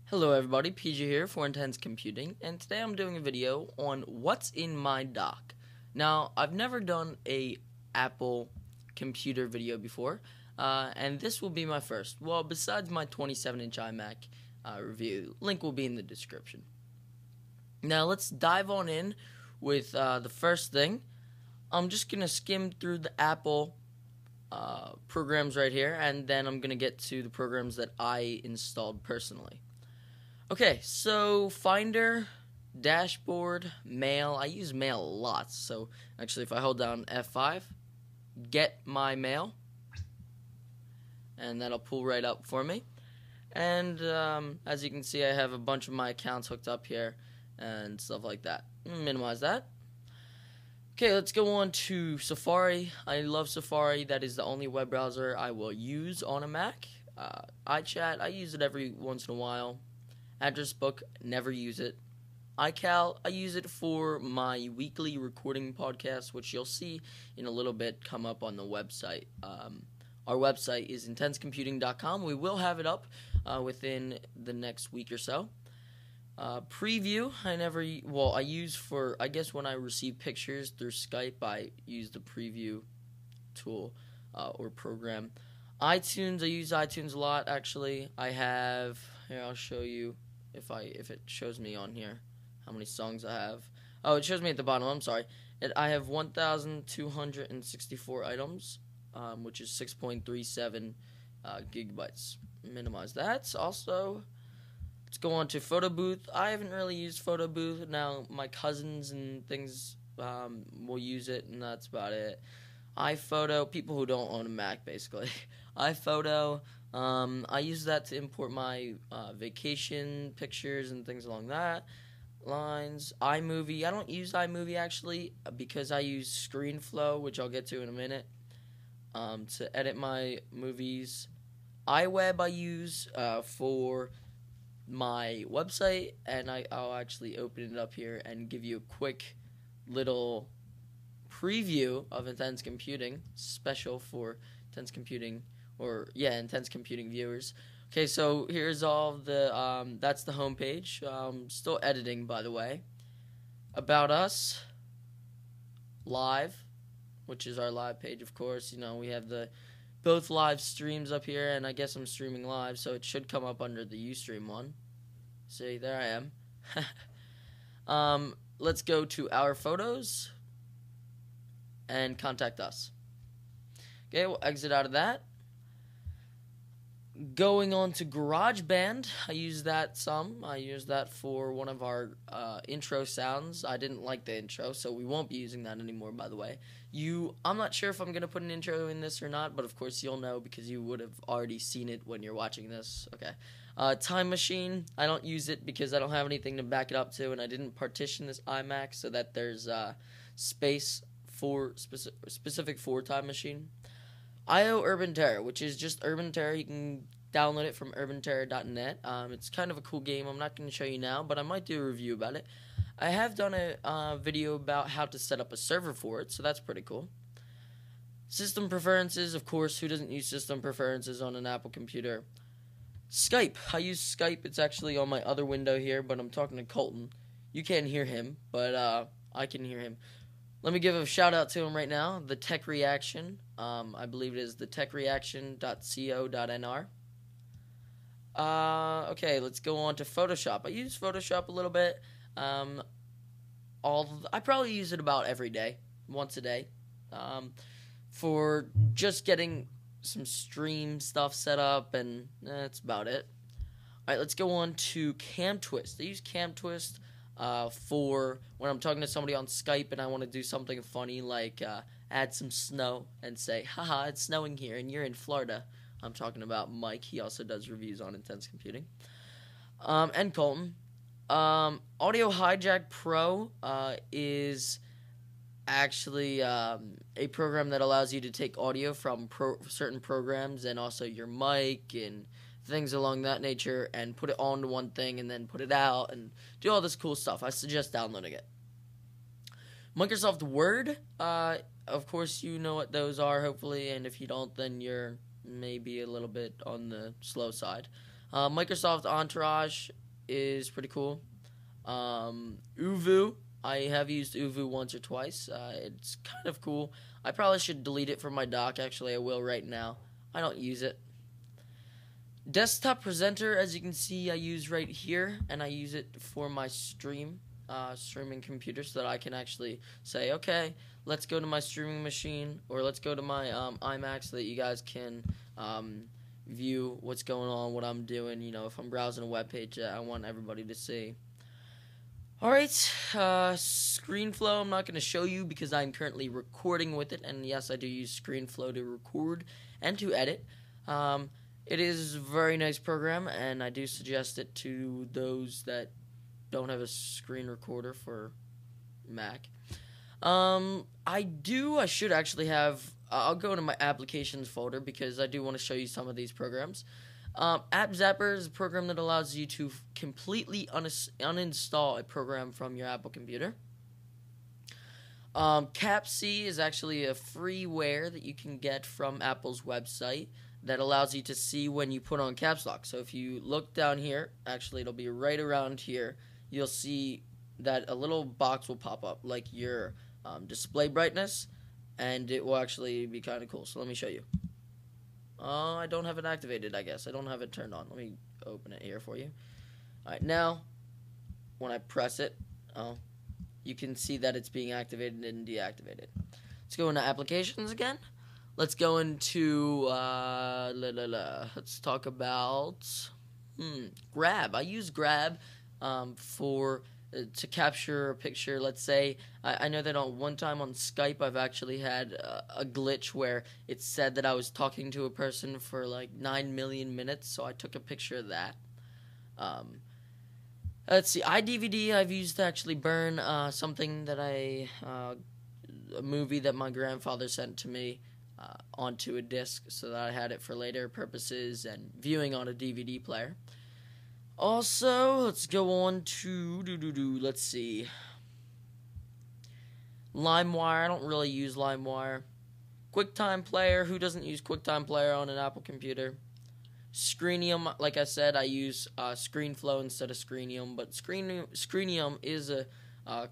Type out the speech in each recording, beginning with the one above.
Hello everybody, PJ here for IntenseComputing, and today I'm doing a video on what's in my dock. Now, I've never done a Apple computer video before, and this will be my first. Well, besides my 27-inch iMac review, link will be in the description. Now, let's dive on in with the first thing. I'm just going to skim through the Apple programs right here, and then I'm going to get to the programs that I installed personally. Okay, so Finder, Dashboard, Mail. I use Mail a lot, so actually if I hold down F5, get my mail, and that'll pull right up for me. And as you can see, I have a bunch of my accounts hooked up here and stuff like that. Minimize that. Okay, let's go on to Safari. I love Safari. That is the only web browser I will use on a Mac. iChat, I use it every once in a while. Address Book, never use it. iCal, I use it for my weekly recording podcast, which you'll see in a little bit come up on the website. Our website is IntenseComputing.com. We will have it up within the next week or so. Preview, I use for, I guess when I receive pictures through Skype, I use the preview tool or program. iTunes, I use iTunes a lot, actually. Here, I'll show you if it shows me on here how many songs I have. Oh, it shows me at the bottom, I'm sorry. I have 1,264 items, which is 6.37 gigabytes. Minimize that. Also, let's go on to Photo Booth. I haven't really used Photo Booth. Now, my cousins and things will use it, and that's about it. iPhoto, people who don't own a Mac, basically. iPhoto, I use that to import my vacation pictures and things along that lines. iMovie, I don't use iMovie actually because I use ScreenFlow, which I'll get to in a minute, to edit my movies. iWeb I use for my website, and I'll actually open it up here and give you a quick little preview of IntenseComputing, special for IntenseComputing, IntenseComputing viewers. Okay, so here's all the, that's the home page. Still editing, by the way. About Us, Live, which is our live page, of course. You know, we have both live streams up here, and I guess I'm streaming live, so it should come up under the Ustream one. See, there I am. Let's go to Our Photos and Contact Us. Okay, we'll exit out of that. Going on to GarageBand, I use that some. I use that for one of our intro sounds. I didn't like the intro, so we won't be using that anymore, by the way. I'm not sure if I'm going to put an intro in this or not, but of course you'll know because you would have already seen it when you're watching this. Okay. Time Machine, I don't use it because I don't have anything to back it up to, and I didn't partition this iMac so that there's space for specific for Time Machine. IO Urban Terror, which is just Urban Terror. You can download it from urbanterror.net. It's kind of a cool game. I'm not going to show you now, but I might do a review about it. I have done a video about how to set up a server for it, so that's pretty cool. System preferences, of course. Who doesn't use system preferences on an Apple computer? Skype. I use Skype. It's actually on my other window here, but I'm talking to Colton. You can't hear him, but I can hear him. Let me give a shout out to him right now. The Tech Reaction. I believe it is the techreaction.co.nr. Okay, let's go on to Photoshop. I use Photoshop a little bit. I probably use it about every day, once a day, for just getting some stream stuff set up, and that's about it. All right, let's go on to CamTwist. I use CamTwist for when I'm talking to somebody on Skype and I want to do something funny like add some snow and say, haha, it's snowing here and you're in Florida. I'm talking about Mike. He also does reviews on IntenseComputing. And Colton. Audio Hijack Pro is actually a program that allows you to take audio from certain programs and also your mic and things along that nature and put it onto one thing and then put it out and do all this cool stuff. I suggest downloading it. Microsoft Word, of course you know what those are, hopefully, and if you don't, then you're maybe a little bit on the slow side. Microsoft Entourage is pretty cool. Uvu, I have used Uvu once or twice. It's kind of cool. I probably should delete it from my dock. Actually, I will right now. I don't use it. Desktop Presenter, as you can see, I use right here, and I use it for my streaming computer so that I can actually say, okay, let's go to my streaming machine, or let's go to my iMac so that you guys can view what's going on, what I'm doing, if I'm browsing a web page that I want everybody to see. Alright, ScreenFlow I'm not going to show you because I'm currently recording with it, and yes, I do use ScreenFlow to record and to edit. It is a very nice program, and I do suggest it to those that don't have a screen recorder for Mac. I should actually have, I'll go into my applications folder because I do want to show you some of these programs. App Zapper is a program that allows you to completely uninstall a program from your Apple computer. CapC is actually a freeware that you can get from Apple's website that allows you to see when you put on caps lock. So if you look down here, actually it'll be right around here, you'll see that a little box will pop up like your display brightness, and it will actually be kind of cool. So let me show you. I don't have it activated, I guess. I don't have it turned on. Let me open it here for you. Alright, now when I press it, you can see that it's being activated and deactivated. Let's go into applications again. Let's go into, let's talk about Grab. I use Grab to capture a picture. Let's say, I know that one time on Skype I've actually had a glitch where it said that I was talking to a person for like 9 million minutes, so I took a picture of that. Let's see, iDVD I've used to actually burn something that a movie that my grandfather sent to me onto a disc so that I had it for later purposes and viewing on a DVD player. Also, let's go on to, let's see, LimeWire. I don't really use LimeWire. QuickTime Player, who doesn't use QuickTime Player on an Apple computer? Screenium, like I said, I use ScreenFlow instead of Screenium, but Screenium is a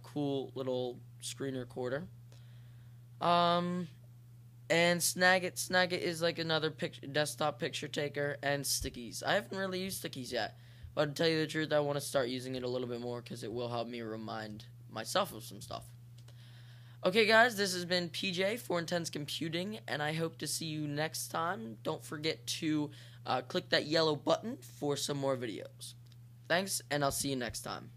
cool little screen recorder. And Snagit. Snagit is like another desktop picture taker, and Stickies. I haven't really used Stickies yet, but to tell you the truth, I want to start using it a little bit more because it will help me remind myself of some stuff. Okay, guys, this has been PJ for IntenseComputing, and I hope to see you next time. Don't forget to click that yellow button for some more videos. Thanks, and I'll see you next time.